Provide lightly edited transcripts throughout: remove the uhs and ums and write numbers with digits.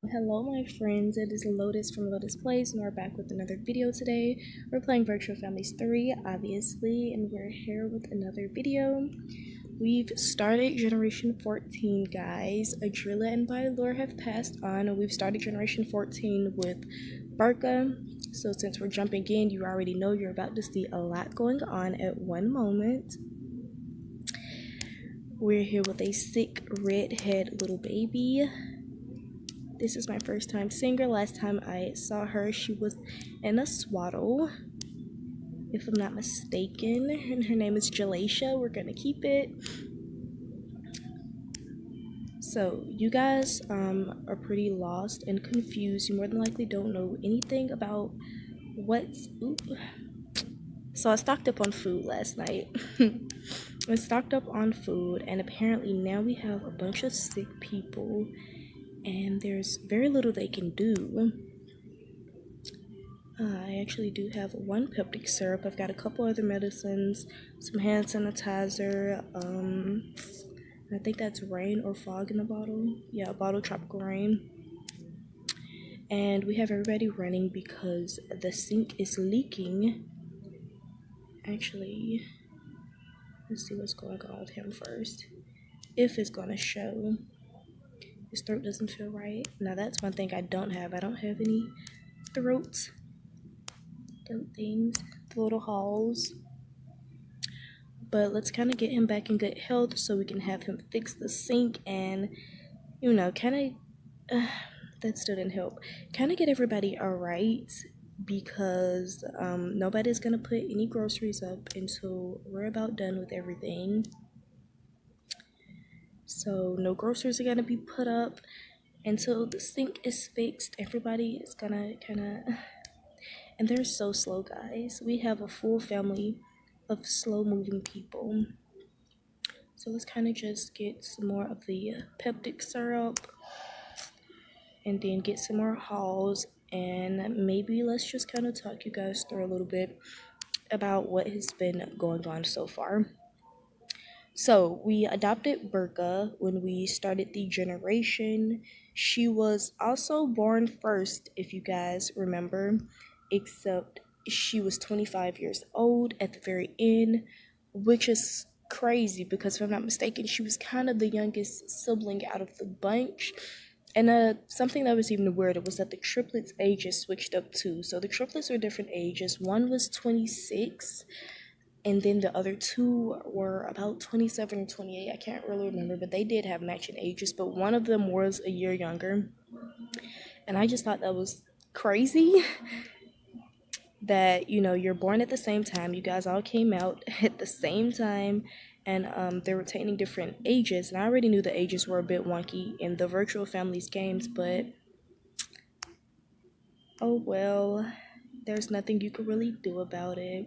Hello my friends, it is Lotus from Lotus Plays and we're back with another video today. We're playing Virtual Families 3 obviously, and we're here with another video. We've started Generation 14 guys. Adrilla and Bylor have passed on. We've started Generation 14 with Burca. So since we're jumping in, you already know you're about to see a lot going on at one moment. We're here with a sick redhead little baby. This is my first time seeing her. Last time I saw her, she was in a swaddle, if I'm not mistaken, and her name is Jalacia. We're gonna keep it. So you guys are pretty lost and confused. You more than likely don't know anything about what's so I stocked up on food last night. I stocked up on food, and apparently now we have a bunch of sick people and there's very little they can do. I actually do have one peptic syrup. I've got a couple other medicines, some hand sanitizer. I think that's rain or fog in the bottle. Yeah, a bottle tropical rain. And we have everybody running because the sink is leaking. Actually, let's see what's going on with him first. If it's gonna show. His throat doesn't feel right. Now that's one thing I don't have. I don't have any throat things, throat holes. But let's kind of get him back in good health so we can have him fix the sink and, kind of, that still didn't help. Kind of get everybody alright because nobody's going to put any groceries up until we're about done with everything. So no groceries are going to be put up until the sink is fixed. Everybody is going to kind of, and they're so slow, guys. We have a full family of slow moving people. So let's kind of just get some more of the peptic syrup and then get some more hauls, and maybe let's just kind of talk you guys through a little bit about what has been going on so far. So we adopted Burca when we started the generation. She was also born first, if you guys remember, except she was 25 years old at the very end, which is crazy because if I'm not mistaken, she was kind of the youngest sibling out of the bunch. And something that was even weirder was that the triplets' ages switched up too. So the triplets were different ages. One was 26, and then the other two were about 27 or 28. I can't really remember, but they did have matching ages. But one of them was a year younger, and I just thought that was crazy. That you're born at the same time, you guys all came out at the same time, and they're retaining different ages, and I already knew the ages were a bit wonky in the virtual families games, but oh well, there's nothing you can really do about it.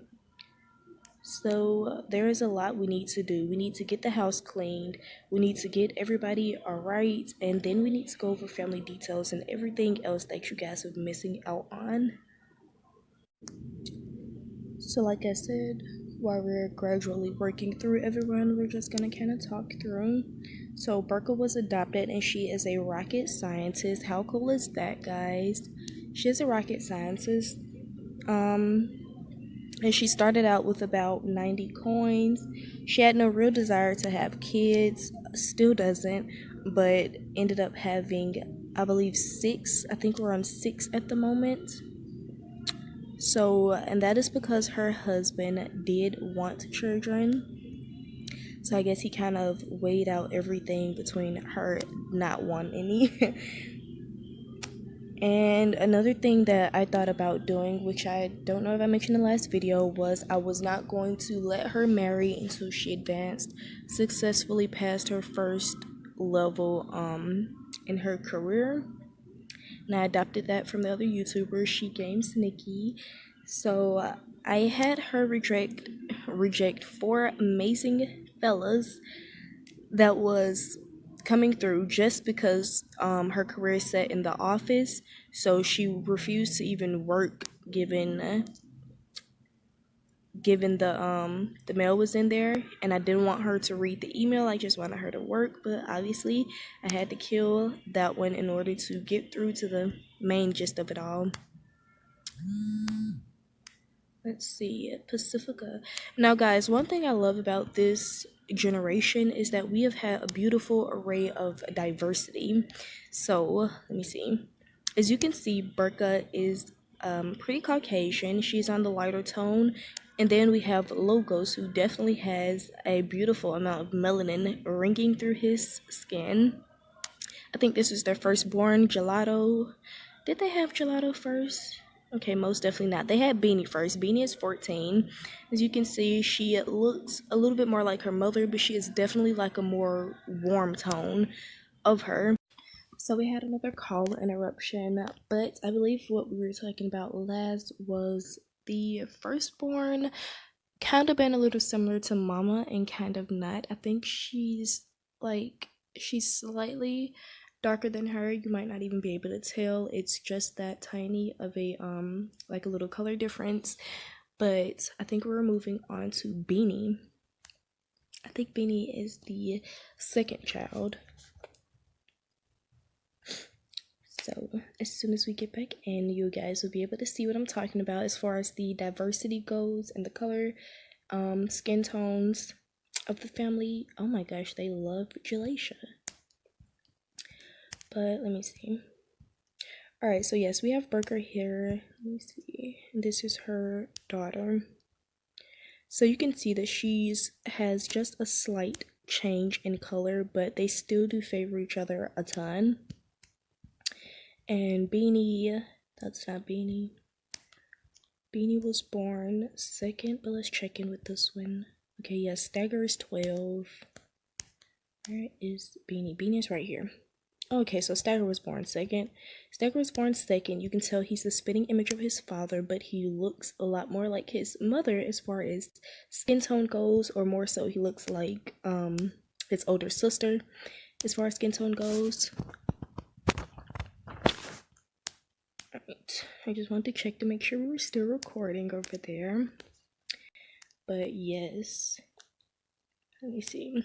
So there is a lot we need to do. We need to get the house cleaned, we need to get everybody all right, and then we need to go over family details and everything else that you guys are missing out on. So like I said, while we're gradually working through everyone, we're just gonna kind of talk through. So Burka was adopted and she is a rocket scientist. How cool is that, guys? She's a rocket scientist. And she started out with about 90 coins. She had no real desire to have kids, still doesn't, but ended up having, I believe, six. I think we're on six at the moment. So, and that is because her husband did want children. So I guess he kind of weighed out everything between her not wanting any. And another thing that I thought about doing, which I don't know if I mentioned in the last video, was I was not going to let her marry until she advanced successfully past her first level in her career. And I adopted that from the other YouTuber, She Games Nikki. So I had her reject four amazing fellas that was coming through just because her career is set in the office. So she refused to even work given given the mail was in there, and I didn't want her to read the email. I just wanted her to work, but obviously I had to kill that one in order to get through to the main gist of it all. Let's see, Pacifica. Now, guys, one thing I love about this generation is that we have had a beautiful array of diversity. So, let me see. As you can see, Burca is pretty Caucasian. She's on the lighter tone. And then we have Logos, who definitely has a beautiful amount of melanin ringing through his skin. I think this is their firstborn, Gelato. Did they have Gelato first? Okay, most definitely not. They had Beanie first. Beanie is 14. As you can see, she looks a little bit more like her mother, but she is definitely like a more warm tone of her. So we had another call interruption, but I believe what we were talking about last was the firstborn kind of been a little similar to Mama and kind of not. I think she's slightly darker than her. You might not even be able to tell. It's just that tiny of a like a little color difference. But I think we're moving on to Beanie. I think Beanie is the second child. So as soon as we get back in, you guys will be able to see what I'm talking about as far as the diversity goes and the color, skin tones of the family. Oh my gosh, they love gelatia. But let me see. Alright, so yes, we have Burca here. Let me see. This is her daughter. So you can see that she's has just a slight change in color, but they still do favor each other a ton. And Beanie, that's not Beanie. Beanie was born second, but let's check in with this one. Okay, yes, Stagger is 12. Where is Beanie? Beanie is right here. Okay, so Stagger was born second. Stagger was born second. You can tell he's the spitting image of his father, but he looks a lot more like his mother as far as skin tone goes, or more so he looks like his older sister as far as skin tone goes. Alright, I just wanted to check to make sure we were still recording over there. But yes. Let me see.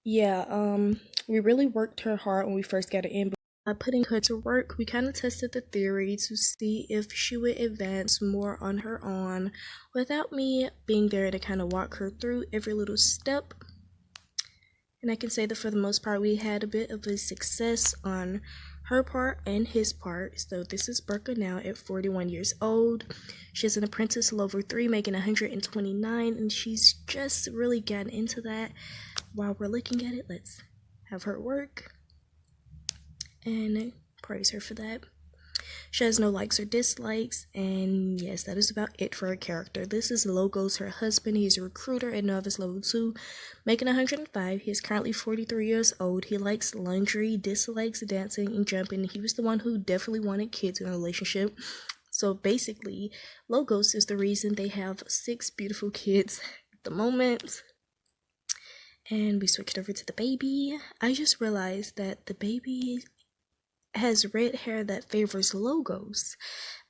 Yeah, we really worked her hard when we first got her in. By putting her to work, we kind of tested the theory to see if she would advance more on her own without me being there to kind of walk her through every little step. And I can say that for the most part, we had a bit of a success on her part and his part. So this is Burca now at 41 years old. She's an apprentice level 3 making 129, and she's just really gotten into that. While we're looking at it, let's have her work and praise her for that. She has no likes or dislikes, and yes, that is about it for her character. This is Logos, her husband. He's a recruiter at Novice Level 2, making 105. He is currently 43 years old. He likes laundry, dislikes dancing and jumping. He was the one who definitely wanted kids in a relationship. So basically, Logos is the reason they have 6 beautiful kids at the moment. And we switched over to the baby. I just realized that the baby has red hair that favors Logos.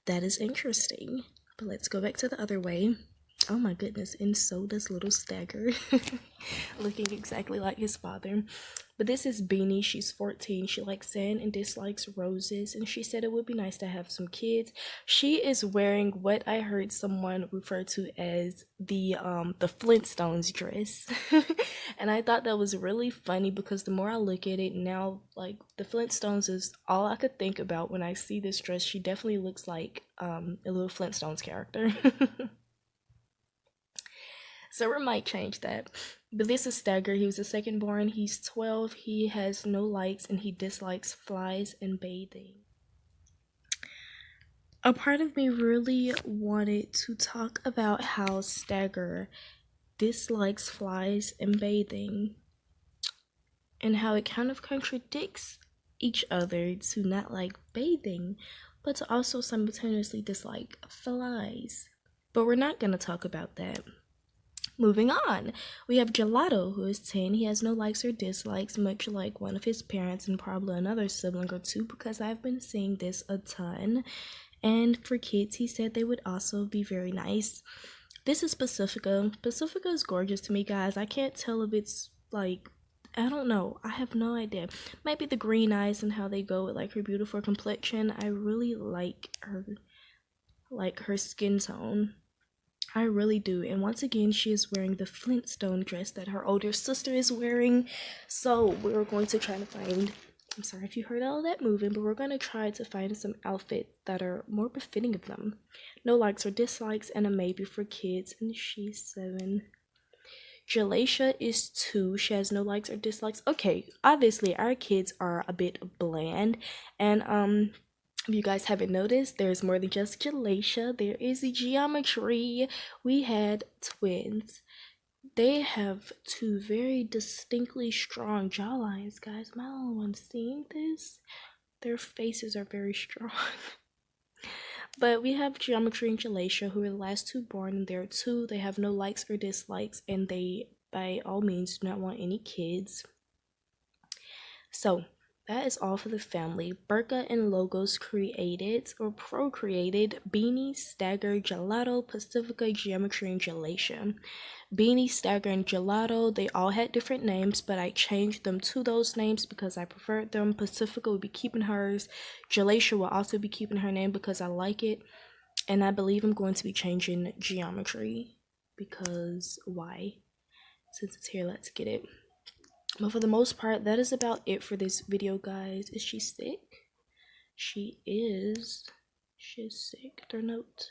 That is interesting. But let's go back to the other way. Oh my goodness, and so does little Stagger. Looking exactly like his father. But this is Beanie. She's 14. She likes sand and dislikes roses. And she said it would be nice to have some kids. She is wearing what I heard someone refer to as the Flintstones dress. And I thought that was really funny because the more I look at it now, like the Flintstones is all I could think about when I see this dress. She definitely looks like a little Flintstones character. So we might change that. But this is Stagger. He was the second born. He's 12. He has no likes and he dislikes flies and bathing. A part of me really wanted to talk about how Stagger dislikes flies and bathing and how it kind of contradicts each other to not like bathing, but to also simultaneously dislike flies. But we're not going to talk about that. Moving on, we have Gelato, who is 10. He has no likes or dislikes, much like one of his parents and probably another sibling or two, because I've been seeing this a ton. And for kids, he said they would also be very nice. This is Pacifica. Pacifica is gorgeous to me, guys. I can't tell if it's like, I don't know. I have no idea. Maybe the green eyes and how they go with like her beautiful complexion. I really like her skin tone. I really do. And once again, she is wearing the Flintstone dress that her older sister is wearing. So we're going to try to find, I'm sorry if you heard all that moving, but we're going to try to find some outfits that are more befitting of them. No likes or dislikes, and a maybe for kids. And she's 7. Jalacia is 2. She has no likes or dislikes. Okay, obviously our kids are a bit bland. And if you guys haven't noticed, there's more than just Jalacia. There is geometry. We had twins. They have 2 very distinctly strong jawlines, guys. Am I the only one seeing this? Their faces are very strong. But we have Geometry and Jalacia, who are the last 2 born, and they're 2. They have no likes or dislikes, and they, by all means, do not want any kids. So, that is all for the family. Burca and Logos created or procreated Beanie, Stagger, Gelato, Pacifica, Geometry, and Jalacia. Beanie, Stagger, and Gelato, they all had different names, but I changed them to those names because I preferred them. Pacifica will be keeping hers. Jalacia will also be keeping her name because I like it. And I believe I'm going to be changing Geometry because why? Since it's here, let's get it. But for the most part, that is about it for this video, guys. Is she sick? She is. She's sick. Their note.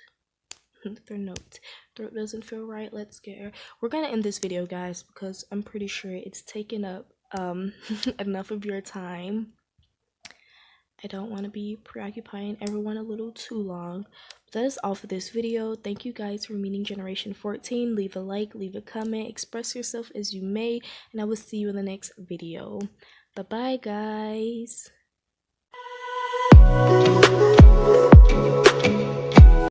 Their note. Throat doesn't feel right. Let's get her. We're gonna end this video, guys, because I'm pretty sure it's taken up enough of your time. I don't want to be preoccupying everyone a little too long. But that is all for this video. Thank you guys for meeting Generation 14. Leave a like, leave a comment, express yourself as you may, and I will see you in the next video. Bye bye, guys.